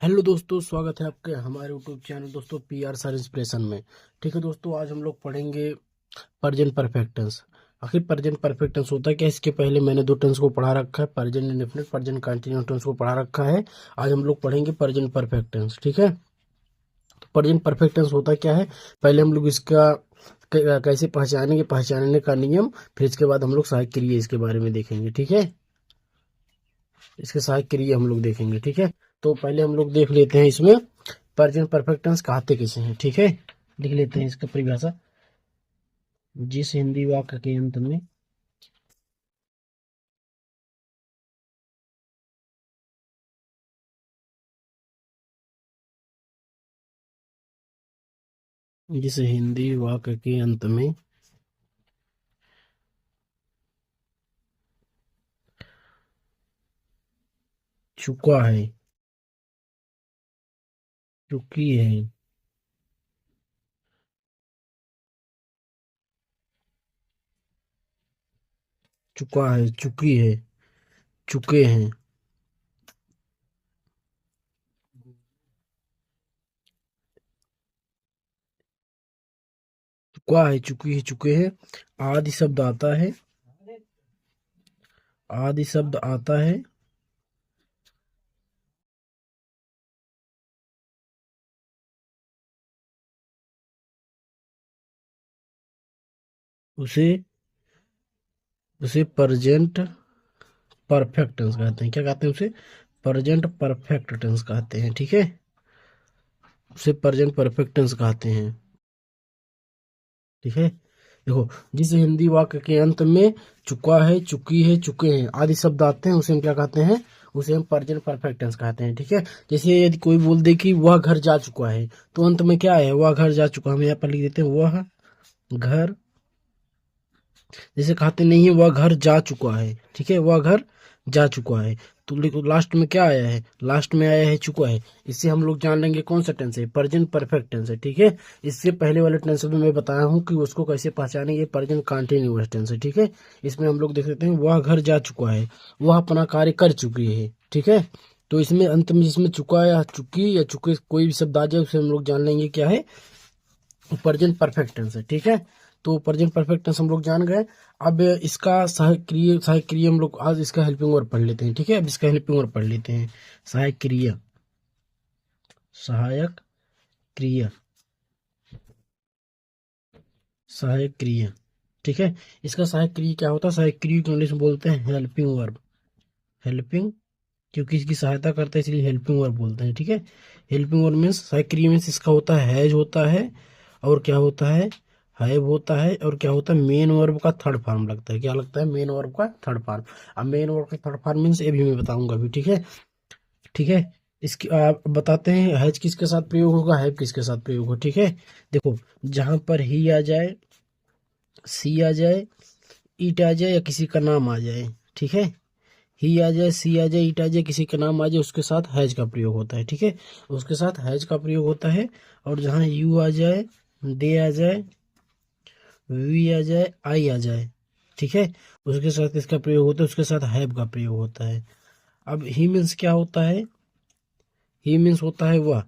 Hello दोस्तों, स्वागत है आपके हमारे यूट्यूब चैनल दोस्तों पीआर सर इंस्पिरेशन में। ठीक है दोस्तों, आज हम लोग पढ़ेंगे प्रेजेंट परफेक्ट टेंस। आखिर प्रेजेंट परफेक्ट टेंस होता है क्या? इसके पहले मैंने दो टेंस को पढ़ा रखा है, present indefinite, present continuous tense को पढ़ा रखा है। आज हम लोग पढ़ेंगे प्रेजेंट परफेक्ट टेंस। ठीक है, तो प्रेजेंट परफेक्ट टेंस होता क्या है, पहले हम लोग इसका कैसे पहचानेंगे, पहचानने का नियम, फिर इसके बाद हम लोग सहायक क्रिया इसके बारे में देखेंगे। ठीक है, इसके सहायक क्रिया हम लोग देखेंगे। ठीक है, तो पहले हम लोग देख लेते हैं इसमें प्रेजेंट परफेक्ट टेंस कहते किसे हैं। ठीक है, लिख लेते हैं इसका परिभाषा। जिस हिंदी वाक्य के अंत में जिस हिंदी वाक्य के अंत में चुका है, चुकी है, चुका है, चुकी है, चुके हैं, चुका है, चुकी है, चुके हैं, आदि शब्द आता है, आदि शब्द आता है, उसे उसे प्रेजेंट परफेक्ट टेंस कहते हैं। क्या कहते हैं उसे? प्रेजेंट परफेक्ट टेंस कहते हैं। ठीक है, उसे प्रेजेंट परफेक्ट टेंस कहते हैं। ठीक है, देखो, जिस हिंदी वाक्य के अंत में चुका है, चुकी है, चुके हैं आदि शब्द आते हैं, उसे हम क्या कहते हैं? उसे हम प्रेजेंट परफेक्ट टेंस कहते हैं। ठीक है, जैसे यदि कोई बोल दे कि वह घर जा चुका है, तो अंत में क्या है? वह घर जा चुका। हम यहाँ पर लिख देते हैं वह घर। जैसे कहते नहीं है वह घर जा चुका है, ठीक है, वह घर जा चुका है, तो लिखो लास्ट में क्या आया है? लास्ट में आया है चुका है। इससे हम लोग जान लेंगे कौन सा टेंस है, प्रेजेंट परफेक्ट टेंस है। ठीक है, इससे पहले वाले टेंस में मैं बताया हूँ कि उसको कैसे पहचानेंगे, प्रेजेंट कंटिन्यूअस टेंस है। ठीक है, इसमें हम लोग देख लेते हैं वह घर जा चुका है, वह अपना कार्य कर चुकी है। ठीक है, तो इसमें अंत में जिसमें चुका या चुकी या चुके कोई भी शब्द आ जाए, उसे हम लोग जान लेंगे क्या है, प्रेजेंट परफेक्ट टेंस है। ठीक है, तो प्रेजेंट परफेक्ट टेंस हम लोग जान गए। अब इसका सहायक क्रिया हम लोग आज इसका हेल्पिंग वर्ब पढ़ लेते हैं। ठीक है, अब इसका हेल्पिंग वर्ब पढ़ लेते हैं। सहायक क्रिया, सहायक क्रिया, सहायक क्रिया। ठीक है, इसका सहायक क्रिया क्या होता है? सहायक क्रिया को इंग्लिश में बोलते हैं हेल्पिंग वर्ब। हेल्पिंग, क्योंकि इसकी सहायता करता है इसलिए हेल्पिंग वर्ब बोलते हैं। ठीक है, हेल्पिंग वर्ब मीन्स, सहायक क्रिया मीन्स इसका होता है हैज होता है, और क्या होता है? हैव होता है, और क्या होता है? मेन वर्ब का थर्ड फॉर्म लगता है। क्या लगता है? मेन वर्ब का थर्ड फॉर्म। अब मेन वर्ब का थर्ड फॉर्म मीन्स ये भी मैं बताऊंगा अभी। ठीक है, ठीक है, इसकी आप बताते हैं हैज किसके साथ प्रयोग होगा, हैव किसके साथ प्रयोग होगा। ठीक है, देखो, जहां पर ही आ जाए, सी आ जाए, ईट आ जाए, या किसी का नाम आ जाए, ठीक है, ही आ जाए, सी आ जाए, ईट आ जाए, किसी का नाम आ जाए, उसके साथ हैज का प्रयोग होता है। ठीक है, उसके साथ हैज का प्रयोग होता है। और जहाँ यू आ जाए, दे आ जाए, वी आ जाए, आई आ जाए, ठीक है, उसके साथ किसका प्रयोग होता है? उसके साथ हैव का प्रयोग होता है। अब ही मीन्स क्या होता है? ही मीन्स होता है वह,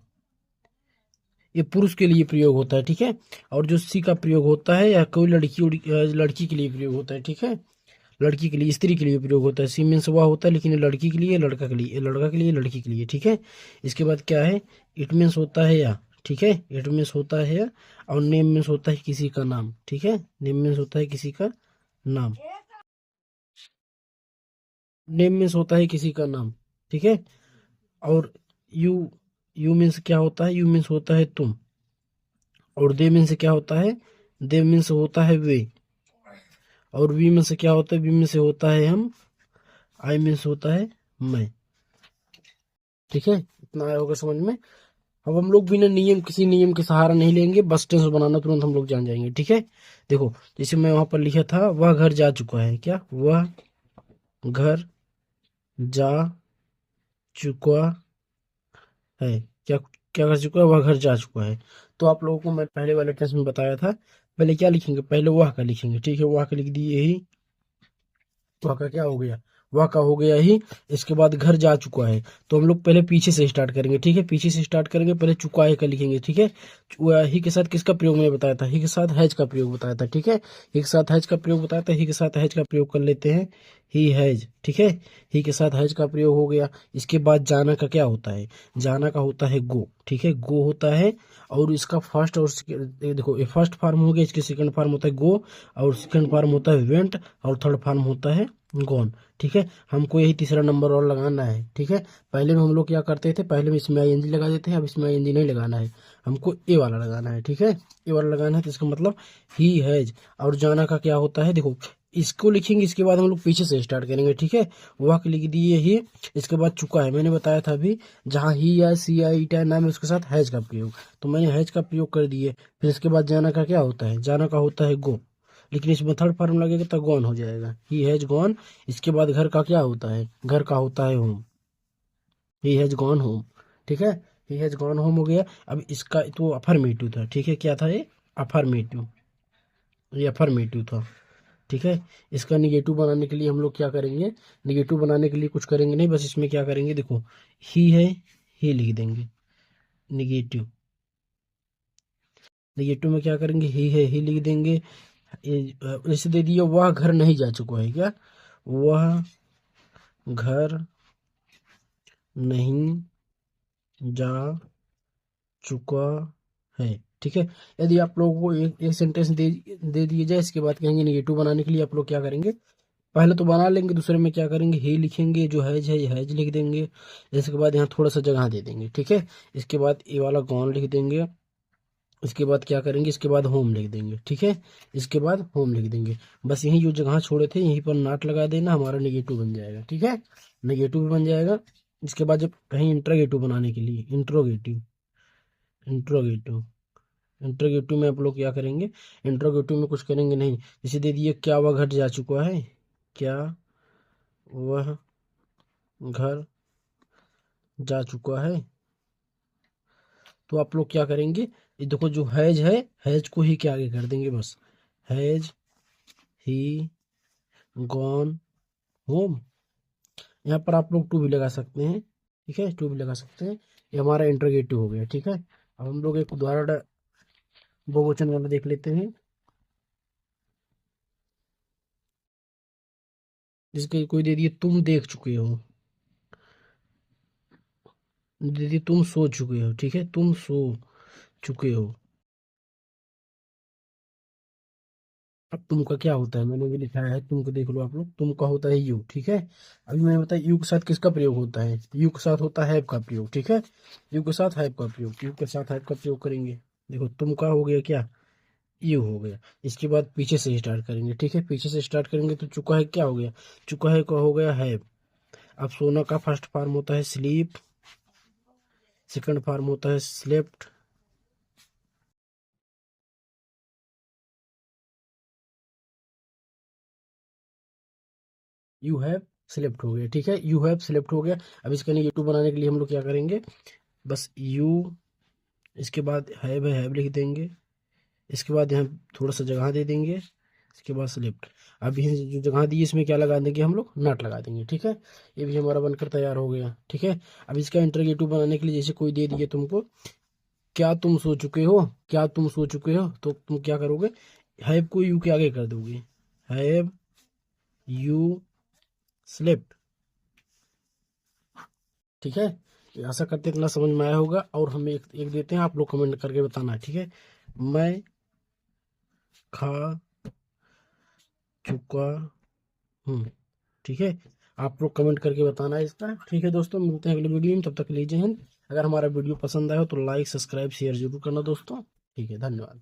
ये पुरुष के लिए प्रयोग होता है। ठीक है, और जो सी का प्रयोग होता है या कोई लड़की के लिए प्रयोग होता है। ठीक है, लड़की के लिए, स्त्री के लिए प्रयोग होता है। सी मीन्स वह होता है, लेकिन ये लड़की के लिए, लड़का के लिए, लड़का के लिए, लड़की के लिए। ठीक है, इसके बाद क्या है? इट मीन्स होता है या, ठीक है, इट मीन्स होता है या, और नेम मीन्स होता है किसी का नाम। ठीक है, नेम मीन्स होता है किसी का नाम, नेम मीन्स होता है किसी का नाम। ठीक है, और यू, यू मीन्स क्या होता है? यू मीन्स होता है तुम। और दे मीन्स क्या होता है? दे मीन्स होता है वे। और वी मीन्स क्या होता है? वी मीन्स होता है हम। आई मीन्स होता है मैं। ठीक है, इतना आया होगा समझ में। अब हम लोग बिना नियम, किसी नियम के सहारा नहीं लेंगे, बस टेंस बनाना तुरंत हम लोग जान जाएंगे। ठीक है, देखो, जैसे मैं वहां पर लिखा था वह घर जा चुका है, क्या वह घर जा चुका है? क्या क्या कर चुका है? वह घर जा चुका है। तो आप लोगों को मैं पहले वाले टेंस में बताया था, पहले क्या लिखेंगे? पहले वह का लिखेंगे। ठीक है, वह का लिख दिए, यही वह का क्या हो गया? वह का हो गया ही। इसके बाद घर जा चुका है, तो हम लोग पहले पीछे से स्टार्ट करेंगे, ठीक है। पीछे से स्टार्ट करेंगे, पहले चुका है का लिखेंगे, ठीक है। ही के साथ किसका प्रयोग मैंने बताया था, ही के साथ हैज का प्रयोग बताया था, ठीक है। ही के साथ हैज का प्रयोग बताया था, ही के साथ हैज का प्रयोग कर लेते हैं, ही हैज, ठीक है। ही के साथ हैज का प्रयोग हो गया। इसके बाद जाना का क्या होता है, जाना का होता है गो, ठीक है, गो होता है। और इसका फर्स्ट और ये देखो, ये फर्स्ट फॉर्म हो गया, इसके सेकंड फॉर्म होता है गो, और सेकंड फॉर्म होता है वेंट, और थर्ड फॉर्म होता है गॉन, ठीक है। हमको यही तीसरा नंबर और लगाना है, ठीक है। पहले में हम लोग क्या करते थे, पहले में इसमें आईएनजी लगा देते हैं, अब इसमें आईएनजी नहीं लगाना है, हमको ए वाला लगाना है, ठीक है। ए वाला लगाना है, तो इसका मतलब ही हैज। और जाना का क्या होता है, देखो इसको लिखेंगे, इसके बाद हम लोग पीछे से स्टार्ट करेंगे, ठीक है। वह लिख दिए ही, इसके बाद चुका है, मैंने बताया था अभी, जहाँ ही या सी या ईटा नाम है उसके साथ हैज का प्रयोग, तो मैंने हैज का प्रयोग कर दिए। फिर इसके बाद जाना का क्या होता है, जाना का होता है गो, लेकिन इसमें थर्ड फॉर्म लगेगा तो गॉन हो जाएगा, ही हैज गॉन। इसके बाद घर का क्या होता है, घर का होता है home, he has gone home, ठीक है। ही हैज गॉन होम हो गया। अब इसका तो अफर्मेटिव था, ठीक है, क्या था ये, अफर्मेटिव, ये अफर्मेटिव था, ठीक है। इसका निगेटिव बनाने के लिए हम लोग क्या करेंगे, निगेटिव बनाने के लिए कुछ करेंगे नहीं, बस इसमें क्या करेंगे, देखो ही है, ही लिख देंगे, निगेटिव, निगेटिव में क्या करेंगे, ही है, ही लिख देंगे। इसे दे दिया, वह घर नहीं जा चुका है, क्या, वह घर नहीं जा चुका है, ठीक है। यदि आप लोगों को एक सेंटेंस दे दिए जाए, इसके बाद कहेंगे निगेटिव बनाने के लिए आप लोग क्या करेंगे, पहले तो बना लेंगे, दूसरे में क्या करेंगे, ही लिखेंगे, जो हैज है हैज लिख देंगे। इसके बाद यहाँ थोड़ा सा जगह दे देंगे, ठीक है। इसके बाद ये वाला गॉन लिख देंगे। इसके बाद क्या करेंगे, इसके बाद होम लिख देंगे, ठीक है। इसके बाद होम लिख देंगे, बस यही जो जगह छोड़े थे यहीं पर नॉट लगा देना, हमारा नेगेटिव बन जाएगा, ठीक है, नेगेटिव भी बन जाएगा। इसके बाद जब कहीं इंट्रोगेटिव बनाने के लिए, इंट्रोगेटिव, इंट्रोगेटिव, इंट्रोगेटिव में आप लोग क्या करेंगे, इंट्रोगेटिव में कुछ करेंगे नहीं, जैसे दे दिए, क्या वह घट जा चुका है, क्या वह घर जा चुका है, तो आप लोग क्या करेंगे, ये देखो जो हैज है, हैज को ही क्या आगे कर देंगे, बस हैज ही गॉन होम। यहाँ पर आप लोग टू भी लगा सकते हैं, ठीक है, टू भी लगा सकते हैं। ये हमारा इंट्रोगेटिव हो गया, ठीक है। अब हम लोग एक उदाहरण बहुवचन वाला देख लेते हैं, जिसके कोई दे दिए, तुम देख चुके हो, दे दिए तुम सो चुके हो, ठीक है, तुम सो चुके हो। अब तुम का क्या होता है, मैंने भी लिखाया है, तुम को देख लो आप लोग, तुम का होता है यू, ठीक है। अभी मैंने बताया यू के साथ किसका प्रयोग होता है, यू के साथ होता है हैव का प्रयोग, ठीक है। यू के साथ हैव का प्रयोग, यू के साथ हैव का प्रयोग करेंगे। देखो तुम का हो गया क्या, यू हो गया। इसके बाद पीछे से स्टार्ट करेंगे, ठीक है, पीछे से स्टार्ट करेंगे, तो चुका है क्या हो गया, चुका है का हो गया हैव। अब सोना का फर्स्ट फॉर्म होता है स्लीप, सेकंड फॉर्म होता है स्लेप्ट, यू हैव स्लेप्ट हो गया, ठीक है, यू हैव स्लेप्ट हो गया। अब इसका नेगेटिव बनाने के लिए हम लोग क्या करेंगे, बस यू, इसके बाद है हैव लिख देंगे। इसके बाद यहाँ थोड़ा सा जगह दे देंगे, इसके बाद स्लेप्ट। अब ये जो जगह दी इसमें क्या लगा देंगे हम लोग, नॉट लगा देंगे, ठीक है। ये भी हमारा बनकर तैयार हो गया, ठीक है। अब इसका इंटरगेटिव बनाने के लिए, जैसे कोई दे दिए तुमको, क्या तुम सो चुके हो, क्या तुम सो चुके हो, तो तुम क्या करोगे, हैव को यू के आगे कर दोगे, हैव यू स्लेप्ट, ठीक है। ऐसा करते इतना समझ में आया होगा। और हम एक देते हैं, आप लोग कमेंट करके बताना, ठीक है। मैं खा चुका हूँ, ठीक है। आप लोग कमेंट करके बताना है इसका, ठीक है दोस्तों। मिलते हैं अगले वीडियो में, तब तक लीजिए हिंद। अगर हमारा वीडियो पसंद आया हो तो लाइक सब्सक्राइब शेयर जरूर करना दोस्तों, ठीक है, धन्यवाद।